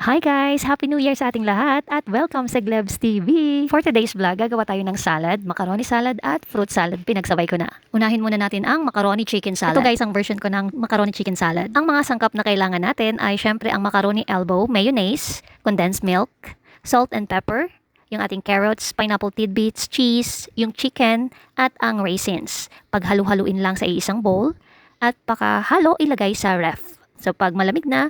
Hi guys! Happy New Year sa ating lahat at welcome sa Glebs TV! For today's vlog, gagawa tayo ng salad, macaroni salad at fruit salad. Pinagsabay ko na. Unahin muna natin ang macaroni chicken salad. Ito guys ang version ko ng macaroni chicken salad. Ang mga sangkap na kailangan natin ay syempre ang macaroni elbow, mayonnaise, condensed milk, salt and pepper, yung ating carrots, pineapple tidbits, cheese, yung chicken, at ang raisins. Paghalu-haluin lang sa isang bowl at pakahalo ilagay sa ref. So pag malamig na,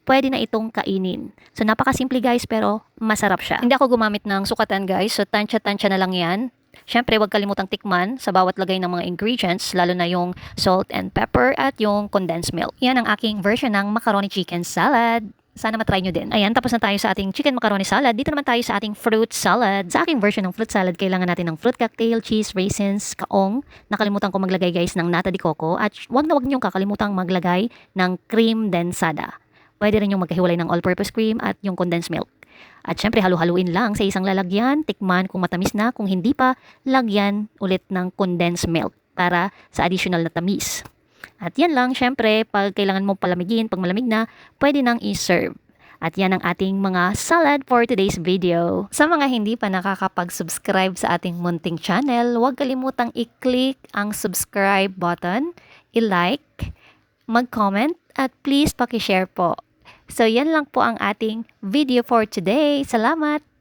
pwede na itong kainin. So napakasimple guys pero masarap siya. Hindi ako gumamit ng sukatan guys. So tansya-tansya na lang yan. Siyempre huwag kalimutang tikman sa bawat lagay ng mga ingredients, lalo na yung salt and pepper at yung condensed milk. Yan ang aking version ng macaroni chicken salad. Sana matry nyo din. Ayan, tapos na tayo sa ating chicken macaroni salad. Dito naman tayo sa ating fruit salad. Sa aking version ng fruit salad, kailangan natin ng fruit cocktail, cheese, raisins, kaong. Nakalimutan ko maglagay guys ng nata de coco. At wag na wag nyo kakalimutang maglagay ng cream densada. Pwede rin yung magkahiwalay ng all-purpose cream at yung condensed milk. At syempre halu-haluin lang sa isang lalagyan, tikman kung matamis na, kung hindi pa, lagyan ulit ng condensed milk para sa additional na tamis. At yan lang, syempre, pag kailangan mo palamigin, pag malamig na, pwede nang i-serve. At yan ang ating mga salad for today's video. Sa mga hindi pa nakakapag-subscribe sa ating munting channel, huwag kalimutang i-click ang subscribe button, i-like, mag-comment, at please paki-share po. So yan lang po ang ating video for today. Salamat!